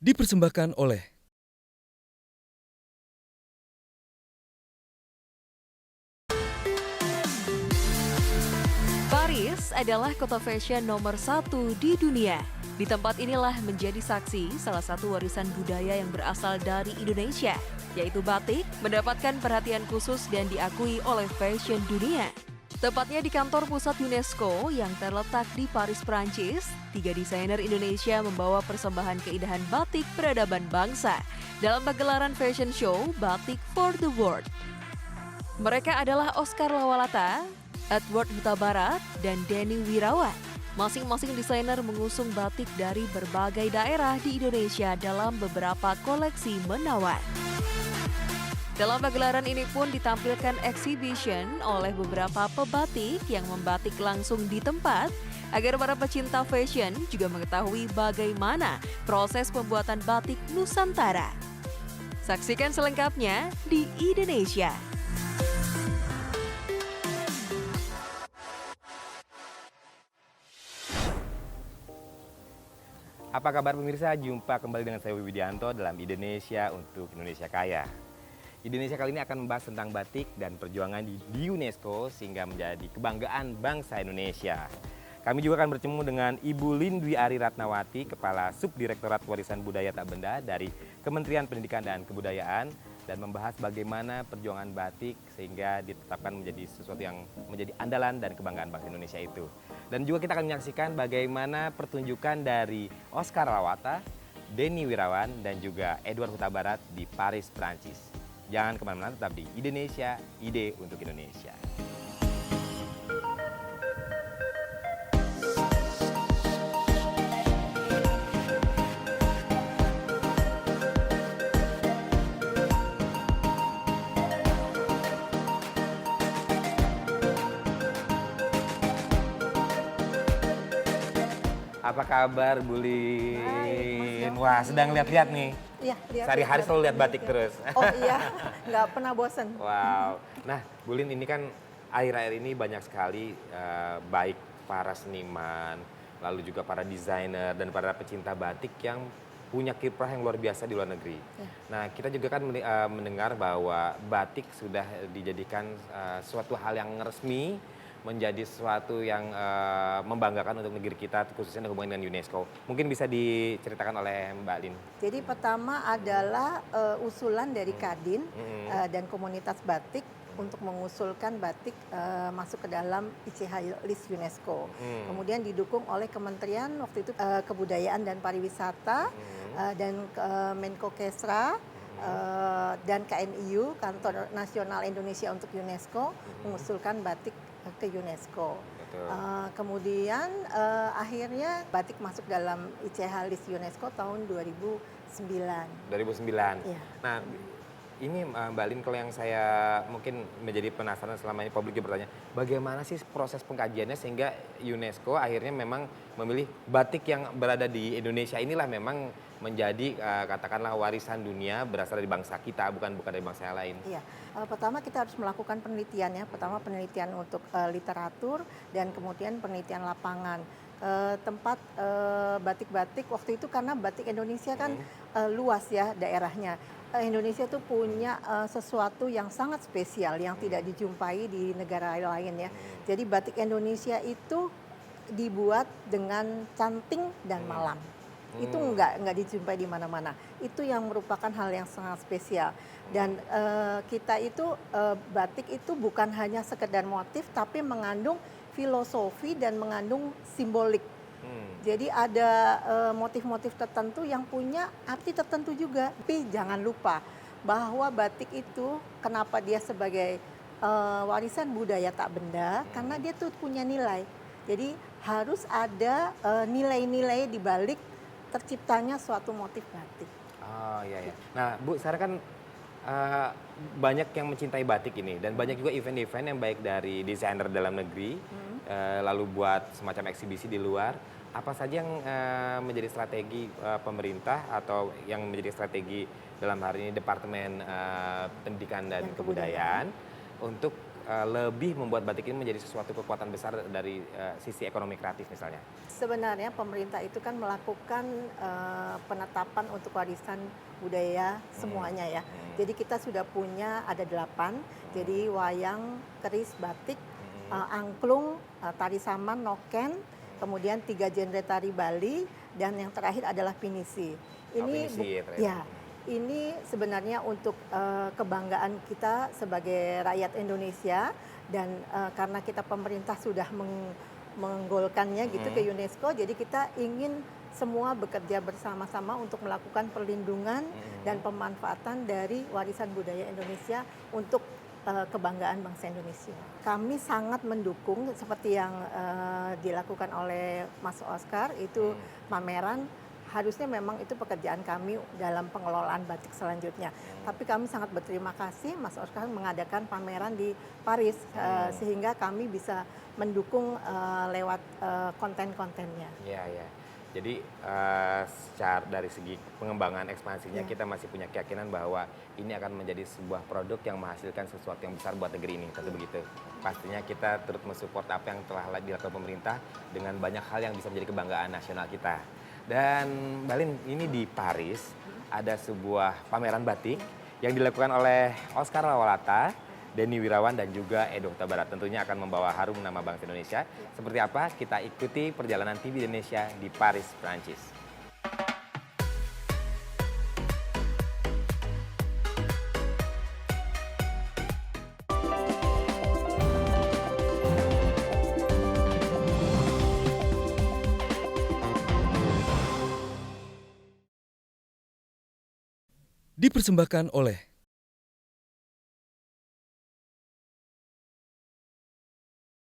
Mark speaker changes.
Speaker 1: Dipersembahkan oleh
Speaker 2: Paris adalah kota fashion nomor satu di dunia. Di tempat inilah menjadi saksi salah satu warisan budaya yang berasal dari Indonesia, yaitu batik, mendapatkan perhatian khusus dan diakui oleh fashion dunia. Tepatnya di kantor pusat UNESCO yang terletak di Paris, Prancis, tiga desainer Indonesia membawa persembahan keindahan batik peradaban bangsa dalam pagelaran fashion show Batik for the World. Mereka adalah Oscar Lawalata, Edward Huta Barat, dan Denny Wirawan. Masing-masing desainer mengusung batik dari berbagai daerah di Indonesia dalam beberapa koleksi menawan. Dalam pagelaran ini pun ditampilkan exhibition oleh beberapa pebatik yang membatik langsung di tempat agar para pecinta fashion juga mengetahui bagaimana proses pembuatan batik Nusantara. Saksikan selengkapnya di Indonesia.
Speaker 3: Apa kabar pemirsa? Jumpa kembali dengan saya Widianto dalam Indonesia untuk Indonesia Kaya. Indonesia kali ini akan membahas tentang batik dan perjuangan di UNESCO sehingga menjadi kebanggaan bangsa Indonesia. Kami juga akan bertemu dengan Ibu Lin Dwi Ari Ratnawati, Kepala Subdirektorat Warisan Budaya Tak Benda dari Kementerian Pendidikan dan Kebudayaan, dan membahas bagaimana perjuangan batik sehingga ditetapkan menjadi sesuatu yang menjadi andalan dan kebanggaan bangsa Indonesia itu. Dan juga kita akan menyaksikan bagaimana pertunjukan dari Oscar Lawata, Denny Wirawan, dan juga Edward Huta Barat di Paris, Prancis. Jangan kemana-mana, tetap di Indonesia, ide untuk Indonesia. Apa kabar Bu Lin? Wah, sedang lihat-lihat nih.
Speaker 4: Iya, lihat.
Speaker 3: Sehari-hari selalu lihat batik terus.
Speaker 4: Oh iya, nggak pernah bosan.
Speaker 3: Wow. Nah, Bu Lin, ini kan akhir-akhir ini banyak sekali baik para seniman, lalu juga para desainer dan para pecinta batik yang punya kiprah yang luar biasa di luar negeri.
Speaker 4: Ya.
Speaker 3: Nah, kita juga kan mendengar bahwa batik sudah dijadikan suatu hal yang resmi, menjadi sesuatu yang membanggakan untuk negeri kita, khususnya hubungan dengan UNESCO. Mungkin bisa diceritakan oleh Mbak Lin.
Speaker 4: Jadi pertama adalah usulan dari Kadin dan komunitas batik untuk mengusulkan batik masuk ke dalam ICH list UNESCO. Kemudian didukung oleh Kementerian waktu itu Kebudayaan dan Pariwisata dan Menko Kesra dan KNIU, Kantor Nasional Indonesia untuk UNESCO, mengusulkan batik ke UNESCO. Kemudian akhirnya batik masuk dalam ICH list UNESCO tahun 2009.
Speaker 3: 2009.
Speaker 4: Iya.
Speaker 3: Nah, ini Mbak Lin, kalau yang saya mungkin menjadi penasaran selama ini publik juga bertanya, bagaimana sih proses pengkajiannya sehingga UNESCO akhirnya memang memilih batik yang berada di Indonesia inilah memang menjadi katakanlah warisan dunia berasal dari bangsa kita, bukan dari bangsa yang lain.
Speaker 4: Iya, pertama kita harus melakukan penelitian ya. Pertama penelitian untuk literatur dan kemudian penelitian lapangan. Tempat batik-batik waktu itu karena batik Indonesia kan luas ya daerahnya. Indonesia tuh punya sesuatu yang sangat spesial yang tidak dijumpai di negara lain ya. Jadi batik Indonesia itu dibuat dengan canting dan malam. Itu nggak dijumpai di mana-mana. Itu yang merupakan hal yang sangat spesial. Dan kita itu batik itu bukan hanya sekedar motif, tapi mengandung filosofi dan mengandung simbolik. Jadi ada motif-motif tertentu yang punya arti tertentu juga. Tapi jangan lupa bahwa batik itu kenapa dia sebagai warisan budaya tak benda, karena dia tuh punya nilai. Jadi harus ada nilai-nilai di balik terciptanya suatu motif batik.
Speaker 3: Oh iya, iya. Nah Bu, sekarang kan banyak yang mencintai batik ini dan banyak juga event-event yang baik dari desainer dalam negeri, lalu buat semacam eksibisi di luar. Apa saja yang menjadi strategi pemerintah atau yang menjadi strategi dalam hari ini Departemen Pendidikan dan Kebudayaan untuk lebih membuat batik ini menjadi sesuatu kekuatan besar dari sisi ekonomi kreatif misalnya?
Speaker 4: Sebenarnya pemerintah itu kan melakukan penetapan untuk warisan budaya semuanya ya. Jadi kita sudah punya ada 8, jadi wayang, keris, batik, angklung, tari saman, noken, kemudian 3 genre tari Bali, dan yang terakhir adalah pinisi.
Speaker 3: Pinisi ya,
Speaker 4: Ini sebenarnya untuk kebanggaan kita sebagai rakyat Indonesia, dan karena kita pemerintah sudah menggolkannya gitu ke UNESCO, jadi kita ingin semua bekerja bersama-sama untuk melakukan perlindungan dan pemanfaatan dari warisan budaya Indonesia untuk kebanggaan bangsa Indonesia. Kami sangat mendukung seperti yang dilakukan oleh Mas Oscar, itu pameran. Harusnya memang itu pekerjaan kami dalam pengelolaan batik selanjutnya. Tapi kami sangat berterima kasih Mas Oscar mengadakan pameran di Paris, sehingga kami bisa mendukung lewat konten-kontennya.
Speaker 3: Ya, ya. Jadi secara dari segi pengembangan ekspansinya kita masih punya keyakinan bahwa ini akan menjadi sebuah produk yang menghasilkan sesuatu yang besar buat negeri ini, tentu begitu. Pastinya kita turut mensupport apa yang telah dilakukan pemerintah dengan banyak hal yang bisa menjadi kebanggaan nasional kita. Dan Mbak Lin, ini di Paris ada sebuah pameran batik yang dilakukan oleh Oscar Lawalata, Denny Wirawan, dan juga Edo Huta Barat. Tentunya akan membawa harum nama bangsa Indonesia. Seperti apa? Kita ikuti perjalanan TV Indonesia di Paris, Prancis.
Speaker 1: Dipersembahkan oleh